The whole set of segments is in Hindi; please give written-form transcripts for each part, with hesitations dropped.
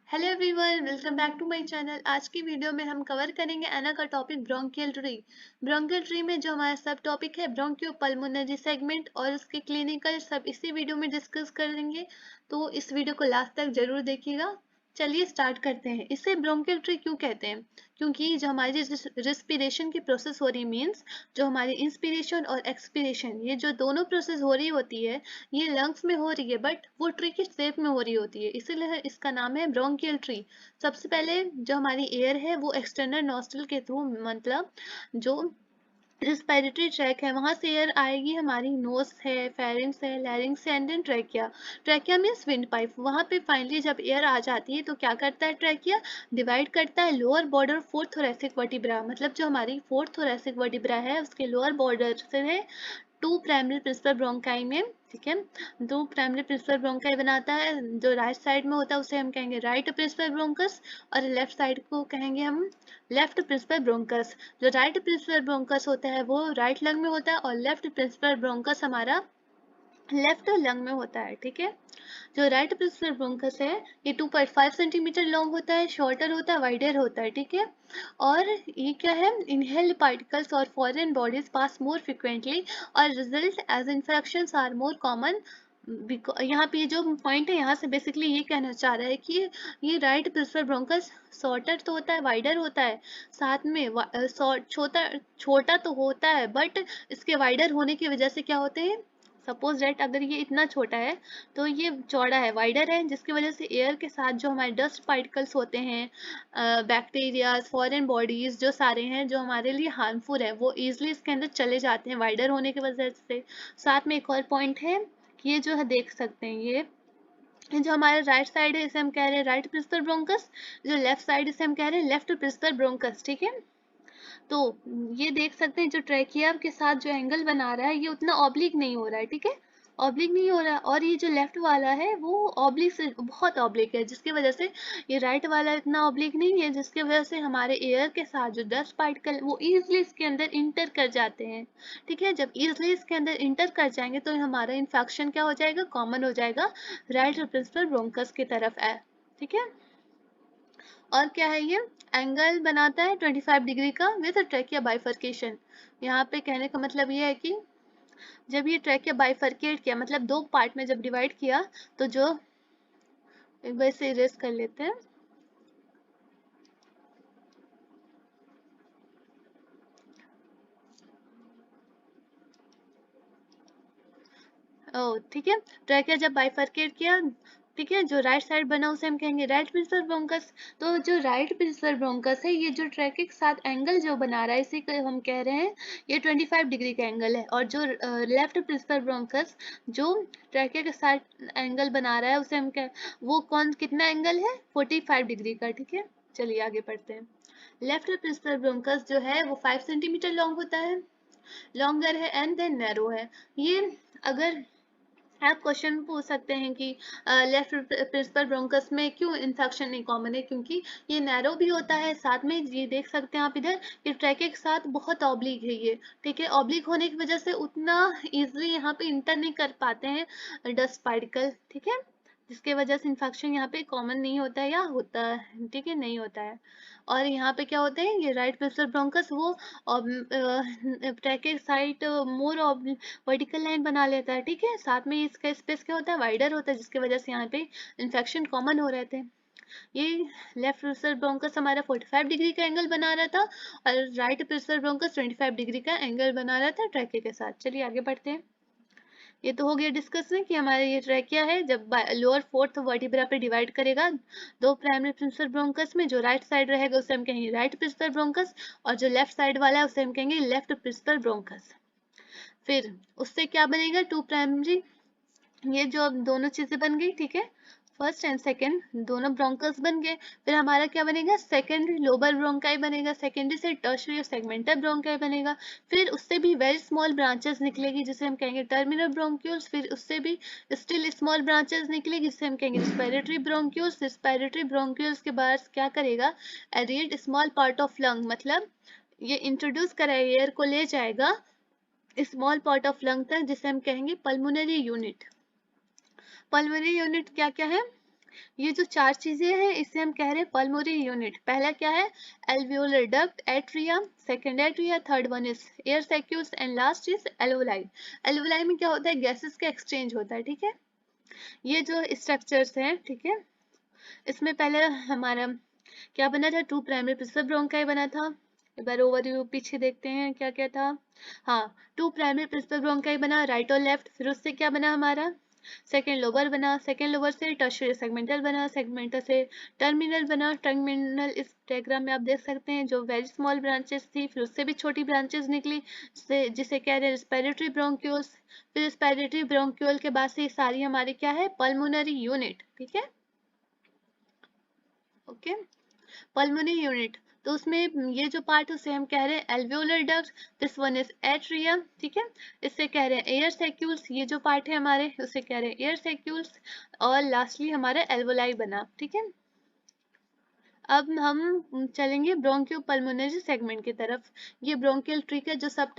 Hello everyone, welcome back to my channel. आज की वीडियो में हम कवर करेंगे एना का topic bronchial tree. Bronchial tree में जो हमारा सब टॉपिक है ब्रोंकियो पल्मोनरी सेगमेंट और उसके क्लिनिकल सब इसी वीडियो में डिस्कस करेंगे, तो इस वीडियो को लास्ट तक जरूर देखिएगा। चलिए स्टार्ट करते हैं। इसे ब्रोंकियल ट्री क्यों कहते हैं? क्योंकि जो हमारी रेस्पिरेशन की प्रोसेस हो रही मीन्स जो हमारी इंस्पिरेशन और एक्सपिरेशन ये जो दोनों प्रोसेस हो रही होती है ये लंग्स में हो रही है, बट वो ट्री की शेप में हो रही होती है, इसीलिए इसका नाम है ब्रोंकियल ट्री। सबसे पहले जो हमारी एयर है वो एक्सटर्नल नॉस्ट्रल के थ्रू, मतलब जो रिस्पिरेटरी ट्रैक है वहां से एयर आएगी, हमारी नोज है, फेरिंग्स है, लैरिंग्स है and then trachea. Trachea means wind pipe. वहां पे फाइनली जब एयर आ जाती है तो क्या करता है ट्रैकिया? डिवाइड करता है lower border fourth thoracic vertebra, मतलब जो हमारी फोर्थ थोरैसिक वर्टिब्रा है उसके लोअर बॉर्डर से है टू प्राइमरी प्रिंसिपल ब्रोंकाई में। ठीक है, दो प्राइमरी प्रिंसिपल ब्रोंकाई बनाता है। जो राइट साइड में होता है उसे हम कहेंगे राइट प्रिंसिपल ब्रोंकस और लेफ्ट साइड को कहेंगे हम लेफ्ट प्रिंसिपल ब्रोंकस। जो राइट प्रिंसिपल ब्रोंकस होता है वो राइट लंग में होता है और लेफ्ट प्रिंसिपल ब्रोंकस हमारा लेफ्ट लंग में होता है। ठीक है, जो राइट प्रिंसिपल ब्रोंकस है ये 2.5 सेंटीमीटर लॉन्ग होता है, शॉर्टर होता है, वाइडर होता है। ठीक है, और ये क्या है? इनहेल्ड पार्टिकल्स और foreign bodies pass more frequently और result as infections are more common. यहाँ पे जो पॉइंट है यहाँ से बेसिकली ये कहना चाह रहा है कि ये राइट प्रिंसिपल ब्रोंकस शॉर्टर तो होता है, वाइडर होता है, साथ में छोटा छोटा तो होता है, बट इसके वाइडर होने की वजह से क्या होते हैं, सपोज दैट अगर ये इतना छोटा है तो ये चौड़ा है, वाइडर है, जिसकी वजह से एयर के साथ जो हमारे डस्ट पार्टिकल्स होते हैं, बैक्टीरिया, फॉरेन बॉडीज जो सारे हैं जो हमारे लिए हार्मफुल है वो इजिली इसके अंदर चले जाते हैं वाइडर होने की वजह से। साथ में एक और पॉइंट है कि ये जो है देख सकते हैं, ये जो हमारा राइट साइड है इसे हम कह रहे हैं राइट प्रिंसिपल ब्रोंकस, जो लेफ्ट साइड इसे हम कह रहे हैं लेफ्ट प्रिंसिपल ब्रोंकस। ठीक है, तो ये देख सकते हैं जो ट्रैकिया के साथ जो एंगल बना रहा है ये उतना ऑब्लिक नहीं हो रहा है। ठीक है, ऑब्लिक नहीं हो रहा है, और ये जो लेफ्ट वाला है वो ऑब्लिक से बहुत ऑब्लिक है, जिसकी वजह से ये राइट वाला इतना ऑब्लिक नहीं है, जिसकी वजह से हमारे एयर के साथ जो डस्ट पार्टिकल वो इजिली इसके अंदर इंटर कर जाते हैं। ठीक है, जब इजिली इसके अंदर इंटर कर जाएंगे तो हमारा इन्फेक्शन क्या हो जाएगा, कॉमन हो जाएगा, राइट प्रिंसिपल ब्रोंकस की तरफ है। ठीक है, और क्या है ये? एंगल बनाता है 25 डिग्री का विद ट्रैकिया बाइफर्केशन। यहाँ पे कहने का मतलब ये है कि जब ये ट्रैकिया बाइफर्केट किया, मतलब दो पार्ट में जब डिवाइड किया, तो जो एक बार इसे इरेज कर लेते हैं। ओ ठीक है, ट्रैकिया जब बाइफर्केट किया, ठीक है, जो राइट साइड बना उसे हम कहेंगे राइट प्रिंसिपल ब्रोंकस। तो जो राइट प्रिंसिपल ब्रोंकस है ये जो ट्रैकिया के साथ एंगल जो बना रहा है इसी को हम कह रहे हैं ये 25 डिग्री का एंगल है, और जो लेफ्ट प्रिंसिपल ब्रोंकस जो ट्रैकिया के साथ एंगल बना रहा है उसे हम कह, वो कौन कितना एंगल है, 45 डिग्री का। ठीक है, चलिए आगे पढ़ते हैं। लेफ्ट प्रिंसिपल ब्रोंकस जो है वो 5 सेंटीमीटर लॉन्ग होता है, लॉन्गर है एंड देन नैरो है। ये अगर आप क्वेश्चन पूछ सकते हैं कि लेफ्ट प्रिंसिपल ब्रोंकस में क्यों इन्फेक्शन नहीं कॉमन है, क्योंकि ये नैरो भी होता है, साथ में ये देख सकते हैं आप इधर ये ट्रैके के साथ बहुत ऑब्लिक है ये। ठीक है, ऑब्लिक होने की वजह से उतना इजिली यहाँ पे इंटर नहीं कर पाते हैं डस्ट पार्टिकल। ठीक है, जिसके वजह से इन्फेक्शन यहाँ पे कॉमन नहीं होता है या होता है, ठीक है, नहीं होता है। और यहाँ पे क्या होते हैं, ये राइट प्रिंसिपल ब्रोंकस वो ट्रैके साइड मोर वर्टिकल लाइन बना लेता है। ठीक है, साथ में इसका स्पेस क्या होता है, वाइडर होता है, जिसकी वजह से यहाँ पे इन्फेक्शन कॉमन हो रहे थे। ये लेफ्ट प्रिंसिपल ब्रोंकस हमारा 45 डिग्री का एंगल बना रहा था और राइट प्रिंसिपल ब्रोंकस 25 डिग्री का एंगल बना रहा था ट्रैके के साथ। चलिए आगे बढ़ते हैं। ये तो हो गया डिस्कशन कि हमारे ये ट्रैकिया है जब लोअर फोर्थ वर्टिब्रा पे डिवाइड करेगा दो प्राइमरी प्रिंसिपल ब्रोंकस में, जो राइट साइड रहेगा उसे हम कहेंगे राइट प्रिंसिपल ब्रोंकस और जो लेफ्ट साइड वाला है उसे हम कहेंगे लेफ्ट प्रिंसिपल ब्रोंकस। फिर उससे क्या बनेगा, टू प्राइमरी, ये जो अब दोनों चीजें बन गई। ठीक है, फर्स्ट एंड सेकंड दोनों ब्रोंकस बन गए। फिर हमारा क्या बनेगा, सेकेंडरी लोबर ब्रोंकाई बनेगा, सेकेंडरी से टर्शियरी और सेगमेंटल ब्रोंकाई बनेगा। फिर उससे भी वेरी स्मॉल ब्रांचेस निकलेगी जिसे हम कहेंगे टर्मिनल ब्रोंक्यूल्स। फिर उससे भी स्टिल स्मॉल ब्रांचेस निकलेगी जिसे हम कहेंगे रिस्पिरेटरी ब्रोंक्यूल्स। रिस्पिरेटरी ब्रोंक्यूल्स के बाद क्या करेगा, aerate small part of lung, मतलब ये इंट्रोड्यूस करा एयर को ले जाएगा स्मॉल पार्ट ऑफ लंग तक जिसे हम कहेंगे पल्मोनरी यूनिट। पल्मोनरी यूनिट क्या क्या है, ये जो चार चीजें हैं इसे हम कह रहे हैं पल्मोनरी यूनिट। पहला क्या है? Alveolar duct, atrium, second atria, third one is air saccules and last is alveoli. Alveoli में क्या होता है? गैसेस का एक्सचेंज होता है, ठीक है। ये जो स्ट्रक्चर्स हैं, ठीक है, इसमें पहले हमारा क्या बना था? टू प्राइमरी प्रिंसिपल ब्रोंकाई बना था। एक बार ओवरव्यू पीछे देखते हैं क्या क्या था। हाँ, टू प्राइमरी प्रिंसिपल ब्रोंकाई बना, राइट और लेफ्ट। फिर उससे क्या बना हमारा? सेकेंड लोबर बना, सेकेंड लोबर से टर्शियरी सेगमेंटल बना, सेगमेंटल से टर्मिनल बना। टर्मिनल इस डायग्राम में आप देख सकते हैं जो वेरी स्मॉल ब्रांचेस थी, फिर उससे भी छोटी ब्रांचेस निकली जिसे कह रहे हैं रेस्पिरेटरी ब्रोंक्यूल्स। फिर रेस्पिरेटरी ब्रोंक्यूल के बाद से सारी हमारी क्या है? पल्मोनरी यूनिट, ठीक है, ओके। पल्मोनरी यूनिट, तो उसमें ये जो पार्ट है उसे हम कह रहे हैं alveolar duct, this one is atrium, ठीक है। इससे कह रहे हैं एयर सैक्यूल्स, ये जो पार्ट है हमारे उसे कह रहे हैं एयर सैक्यूल्स। और लास्टली हमारा एल्वोलाई बना, ठीक है। अब हम चलेंगे ब्रोंकियो पल्मोनरी सेगमेंट की तरफ। ये ब्रोंकियल ट्री का जो सब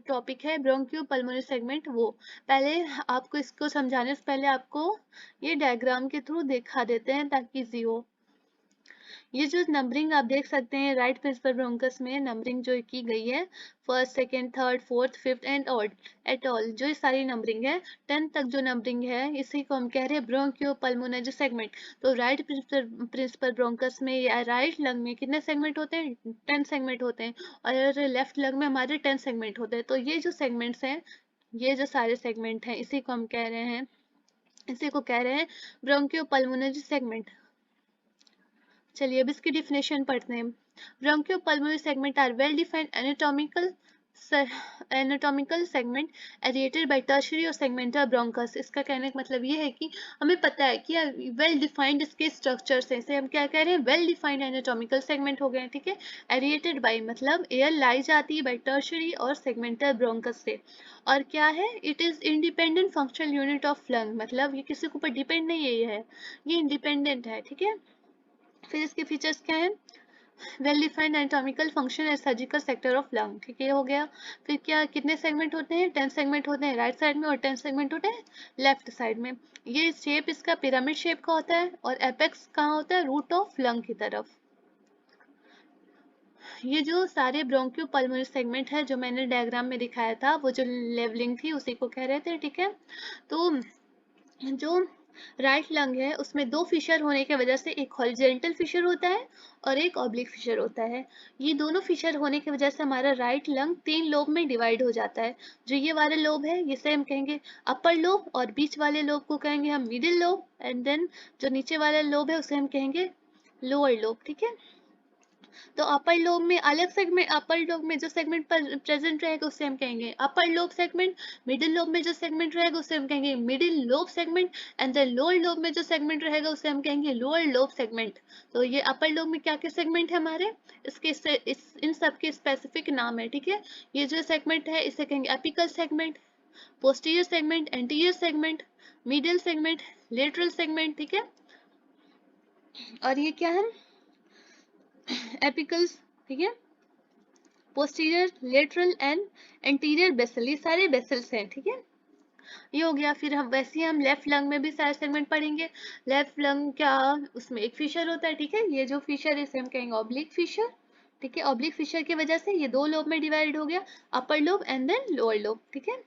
टॉपिक है ब्रोंकियो पल्मोनरी सेगमेंट, वो पहले आपको इसको समझाने से पहले आपको ये डायग्राम के थ्रू दिखा देते हैं ताकि इजी हो। ये जो नंबरिंग आप देख सकते हैं राइट प्रिंसिपल ब्रोंकस में नंबरिंग जो की गई है, first, second, third, fourth, fifth and odd at all, जो ये सारी नंबरिंग है 10 तक जो नंबरिंग है इसी को हम कह रहे हैं ब्रोंकियो पल्मोनरी सेगमेंट। तो राइट प्रिंसिपल ब्रोंकस में या राइट लंग में कितने सेगमेंट होते हैं? 10 सेगमेंट होते हैं। और लेफ्ट लंग में हमारे 10 सेगमेंट होते हैं। तो ये जो सेगमेंट्स हैं, ये जो सारे सेगमेंट हैं इसी को हम कह रहे हैं, इसी को कह रहे हैं ब्रोंकियो पल्मोनरी सेगमेंट। चलिए अब इसकी डिफिनेशन पढ़ते हैं। Bronchopulmonary segment are well defined anatomical segment aerated by tertiary और सेगमेंटल ब्रोंकस। इसका कहने का मतलब ये है कि हमें पता है कि वेल डिफाइंड इसके स्ट्रक्चर्स हैं, इसे हम क्या कह रहे हैं? वेल डिफाइंड एनाटॉमिकल सेगमेंट हो गए, ठीक है। एरिएटेड बाय मतलब एयर लाई जाती है बाय टर्शियरी और सेगमेंटल ब्रोंकस से। और क्या है? It is independent functional unit of lung, मतलब ये किसी के ऊपर डिपेंड नहीं है, ये इंडिपेंडेंट है, ठीक है। फिर इसके फीचर्स क्या है? Well defined anatomical function as surgical sector of lung, ठीक है, हो गया। फिर क्या, कितने सेगमेंट होते हैं? 10 सेगमेंट होते हैं राइट साइड में और 10 सेगमेंट होते हैं लेफ्ट साइड में। ये शेप इसका पिरामिड शेप का होता है और एपेक्स कहाँ होता है? रूट ऑफ लंग की तरफ। ये जो सारे ब्रोंकियो पल्मोनरी सेगमेंट है जो मैंने डायग्राम में दिखाया था, वो जो लेवलिंग थी उसी को कह रहे थे, ठीक है। तो जो राइट लंग है उसमें दो फिशर होने की वजह से एक हॉरिजेंटल फिशर होता है और एक ऑब्लिक फिशर होता है। ये दोनों फिशर होने की वजह से हमारा राइट लंग 3 लोब में डिवाइड हो जाता है। जो ये वाले लोब है इसे हम कहेंगे अपर लोब, और बीच वाले लोब को कहेंगे हम मिडिल लोब, एंड देन जो नीचे वाला लोब है उसे हम कहेंगे लोअर लोब, ठीक है। तो अपर लोब में अलग सेगमेंट, अपर लोब में जो सेगमेंट पर प्रेजेंट रहेगा उसे हम कहेंगे upper lobe segment. Middle lobe में जो सेगमेंट रहेगा उसे हम कहेंगे middle lobe segment, and then lower lobe में जो सेगमेंट रहेगा उसे हम कहेंगे लोअर लोब सेगमेंट। तो ये अपर लोब में क्या क्या सेगमेंट है हमारे, इन सब के स्पेसिफिक नाम है, ठीक है। ये जो सेगमेंट है इसे कहेंगे apical segment, posterior segment, anterior segment, middle segment, lateral segment, ठीक है। और ये क्या है? एपिकल्स, ठीक है, posterior, lateral and anterior basal, ये सारे बेसल्स हैं, ठीक है। ये हो गया। फिर हम वैसे ही हम लेफ्ट लंग में भी सारे सेगमेंट पढ़ेंगे। लेफ्ट लंग क्या, उसमें एक फिशर होता है, ठीक है। ये जो फिशर है इसे हम कहेंगे ऑब्लिक फिशर, ठीक है। ऑब्लिक फिशर की वजह से ये दो लोब में डिवाइड हो गया, upper lobe and then lower lobe, ठीक है।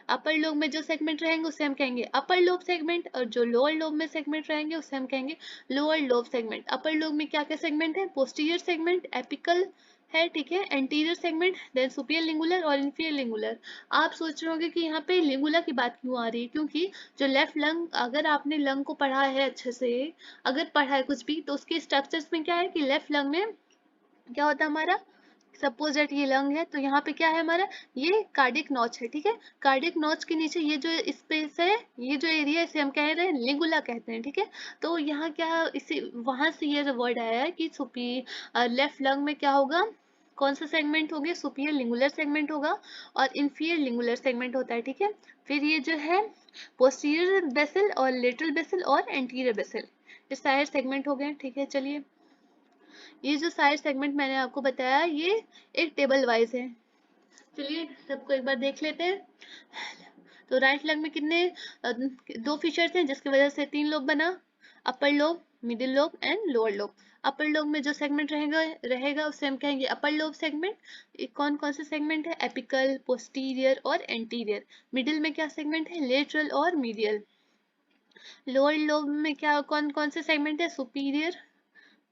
अपर लोब में जो सेगमेंट रहेंगे उसे हम कहेंगे अपर लोब सेगमेंट, और जो लोअर लोब में सेगमेंट रहेंगे उसे हम कहेंगे lower lobe segment. Upper lobe में क्या क्या सेगमेंट है? पोस्टीरियर सेगमेंट, एपिकल है, ठीक है, anterior segment, then superior lingular और इंफीरियर लिंगुलर। आप सोच रहे होंगे कि यहाँ पे लिंगुला की बात क्यों आ रही है, क्योंकि जो लेफ्ट लंग, अगर आपने लंग को पढ़ा है अच्छे से, अगर पढ़ा है कुछ भी, तो उसके स्ट्रक्चर्स में क्या है कि लेफ्ट लंग में क्या होता है हमारा, सपोज दैट ये लंग है तो यहाँ पे क्या है हमारा, ये कार्डिक नॉच है, ठीक है। कार्डिक नॉच के नीचे ये जो स्पेस है, ये जो एरिया है इसे हम कह रहे हैं लिंगुला कहते हैं, ठीक है। तो यहाँ क्या, इसी वहां से ये वर्ड आया है कि लेफ्ट लंग में क्या होगा, कौन सा सेगमेंट हो गया? सुपीरियर लिंगुलर सेगमेंट होगा और इंफीरियर लिंगुलर सेगमेंट होता है, ठीक है। फिर ये जो है पोस्टीरियर बेसल और लेटरल बेसल और एंटीरियर बेसल, ये सारे सेगमेंट हो गए, ठीक है। चलिए ये जो सारे सेगमेंट मैंने आपको बताया ये एक टेबल वाइज है। चलिए सबको एक बार देख लेते हैं। तो राइट लंग में कितने दो फीचर्स हैं जिसकी वजह से 3 लोब बना। Upper lobe, middle lobe and lower lobe. Upper lobe में जो सेगमेंट रहेगा उसे हम कहेंगे अपर लोब सेगमेंट। कौन कौन से सेगमेंट है? एपिकल, पोस्टीरियर और एंटीरियर। मिडिल में क्या सेगमेंट है? लेटरल और मीडियल। लोअर लोब में क्या कौन कौन से सेगमेंट है? Superior,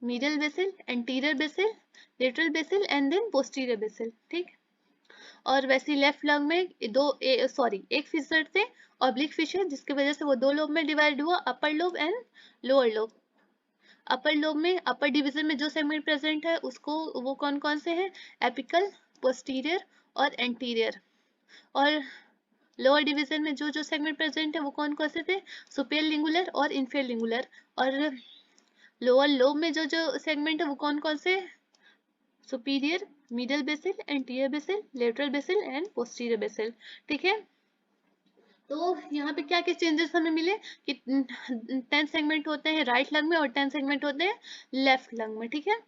middle basal, anterior basal, lateral basal and then posterior basal. ठीक। और वैसे लेफ्ट लंग में एक फिशर थे, ऑब्लिक फिशर, जिसकी वजह से वो दो लोब में डिवाइड हुआ, अपर lobe and lower lobe. Upper lobe में, अपर डिवीजन में जो सेगमेंट प्रेजेंट है उसको, वो कौन कौन से हैं? एपिकल, पोस्टीरियर और एंटीरियर। और लोअर डिवीजन में जो जो सेगमेंट प्रेजेंट है वो कौन कौन से थे? सुपेरियर लिंगुलर और इंफीरियर लिंगुलर। और लोअर लोब में जो जो सेगमेंट है वो कौन कौन से? Superior, middle basal, anterior basal, lateral basal and posterior basal. ठीक है। तो यहाँ पे क्या क्या चेंजेस हमें मिले कि 10 सेगमेंट होते हैं राइट लंग में और 10 सेगमेंट होते हैं लेफ्ट लंग में। ठीक है।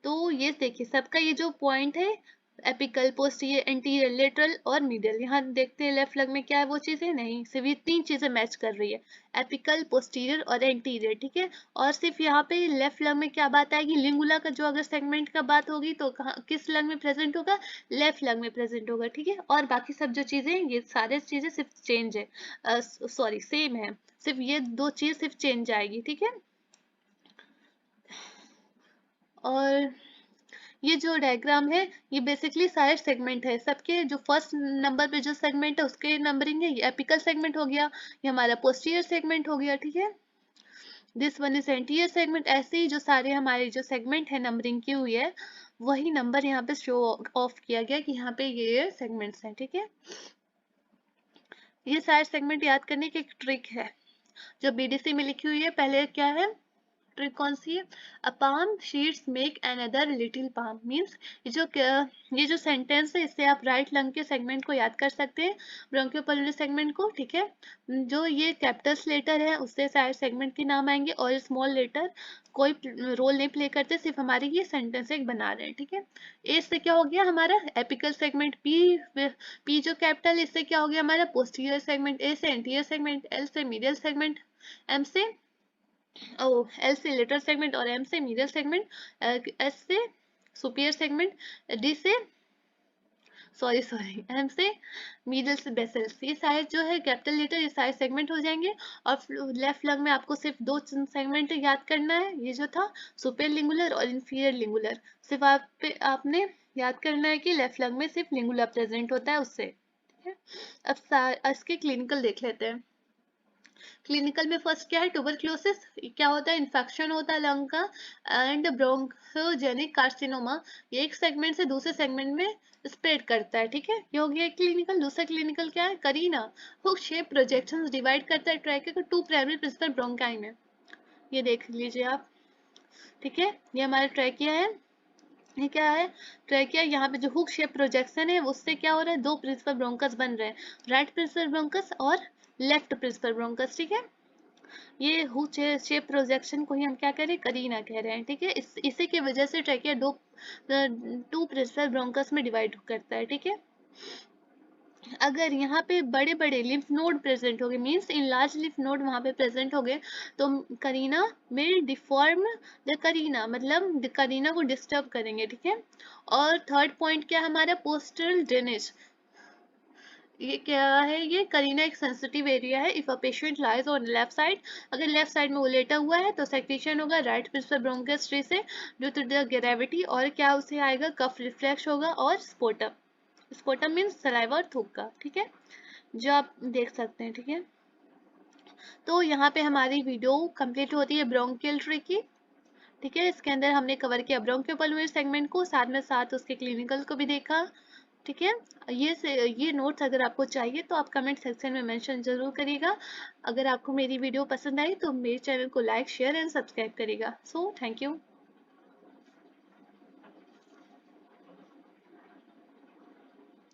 तो ये देखिए सबका ये जो पॉइंट है, एपिकल, पोस्टीरियर, एंटीरियर, लेटरल और मिडिल। यहाँ देखते हैं लेफ्ट लंग में क्या है वो चीजें, नहीं, सिर्फ ये तीन चीजें मैच कर रही है, एपिकल, पोस्टीरियर और एंटीरियर। ठीक है। और सिर्फ यहाँ पे लेफ्ट लंग में क्या बात आएगी? लिंगुला का जो अगर सेगमेंट का बात होगी तो कहाँ, किस लंग में प्रेजेंट होगा? लेफ्ट लंग में प्रेजेंट होगा। ठीक है। और बाकी सब जो चीजें, ये सारे चीजें सिर्फ चेंज है, सॉरी सेम है, सिर्फ ये दो चीज सिर्फ चेंज आएगी। ठीक है। और ये जो डायग्राम है ये बेसिकली सारे सेगमेंट है, सबके जो फर्स्ट नंबर पे जो सेगमेंट है उसके नंबरिंग है। ये एपिकल सेगमेंट हो गया, ये हमारा पोस्टीरियर सेगमेंट हो गया। ठीक है। This one is anterior segment. ऐसे ही जो सारे हमारे जो सेगमेंट है नंबरिंग की हुई है, वही नंबर यहाँ पे शो ऑफ किया गया कि यहाँ पे ये सेगमेंट्स हैं। ठीक है। ये सारे सेगमेंट याद करने की एक ट्रिक है जो बीडीसी में लिखी हुई है। पहले क्या है ट्रिक, कौन सी है? A palm sheets make another little palm. Means ये जो सेंटेंस है इससे आप राइट लंग के सेगमेंट को याद कर सकते हैं, ब्रोंकियोपल्मोनरी सेगमेंट को। ठीक है। जो ये कैपिटल लेटर है उससे सारे सेगमेंट के नाम आएंगे और स्मॉल लेटर कोई रोल नहीं प्ले करते, सिर्फ हमारी ये सेंटेंस एक बना रहे हैं। ठीक है। ए से क्या हो गया हमारा? Apical segment. पी जो कैपिटल, इससे क्या हो गया हमारा? Posterior segment. ए से एंटीरियर सेगमेंट, एल से मीडियल सेगमेंट, एम से एल से लेटरल सेगमेंट और एम से मीडियल सेगमेंट, एस से सुपीरियर सेगमेंट, डी से सॉरी एम से मीडियल से बेसल्स। ये सारे जो है कैपिटल लेटर, ये सारे सेगमेंट हो जाएंगे। और लेफ्ट लंग में आपको सिर्फ दो सेगमेंट याद करना है, ये जो था सुपेरियर लिंगुलर और इंफीरियर लिंगुलर। सिर्फ आपने याद करना है कि लेफ्ट लंग में सिर्फ लिंगुलर प्रेजेंट होता है उससे। ठीक है। अब इसके क्लिनिकल देख लेते हैं। क्लिनिकल में फर्स्ट क्या है? ट्यूबरक्लोसिस। क्या होता है? इन्फेक्शन होता है लंग का। एंड ब्रोंकोजेनिक कार्सिनोमा, ये एक सेगमेंट से दूसरे सेगमेंट में स्प्रेड करता है। ठीक है। ये हो गया क्लिनिकल। दूसरा क्लिनिकल क्या है? Kareena hook shape projections divide करता है ट्रैकिया को टू प्राइमरी प्रिंसिपल ब्रोंकाई में। ये देख लीजिए आप। ठीक है। ये हमारा ट्रैकिया है। ये क्या है? ट्रैकिया। यहाँ पे जो हुक शेप प्रोजेक्शन है उससे क्या हो रहा है? दो प्रिंसिपल ब्रोंकस बन रहे हैं, राइट प्रिंसिपल ब्रोंकस और लेफ्ट प्रिंसिपल ब्रोंकस। ठीक है। ये हुक शेप प्रोजेक्शन को ही हम क्या करें? करीना कह रहे हैं। ठीक है। इसी की वजह से ट्रैकिया टू प्रिंसिपल ब्रोंकस में डिवाइड करता है। ठीक है। अगर यहाँ पे बड़े बड़े लिम्फ नोड प्रेजेंट हो गए, means in large lymph node वहाँ पे प्रेजेंट हो गए, तो करीना में डिफॉर्म द करीना, मतलब करीना को डिस्टर्ब करेंगे। ठीक है। और थर्ड पॉइंट क्या हमारा? Postural drainage. ये क्या है? ये करीना एक सेंसिटिव एरिया है। If a patient lies on left side, अगर लेफ्ट साइड में वो लेटा हुआ है तो सेक्रेशन होगा राइट प्रिंसिपल ब्रोंकस ट्री से ड्यू टू द ग्रेविटी, और क्या उसे आएगा? कफ रिफ्लेक्स होगा और स्पोटम। स्पोटम मीन्स सलाइवा और थूक का। ठीक है। जो आप देख सकते हैं। ठीक है। तो यहाँ पे हमारी वीडियो कंप्लीट होती है ब्रोंकियल ट्री की। ठीक है। इसके अंदर हमने कवर किया ब्रोंकियोपल्मोनरी सेगमेंट को, साथ उसके क्लिनिकल को भी देखा। ठीक है। ये नोट्स अगर आपको चाहिए तो आप कमेंट सेक्शन में मेंशन जरूर करिएगा। अगर आपको मेरी वीडियो पसंद आई तो मेरे चैनल को लाइक, शेयर एंड सब्सक्राइब करिएगा। So thank you.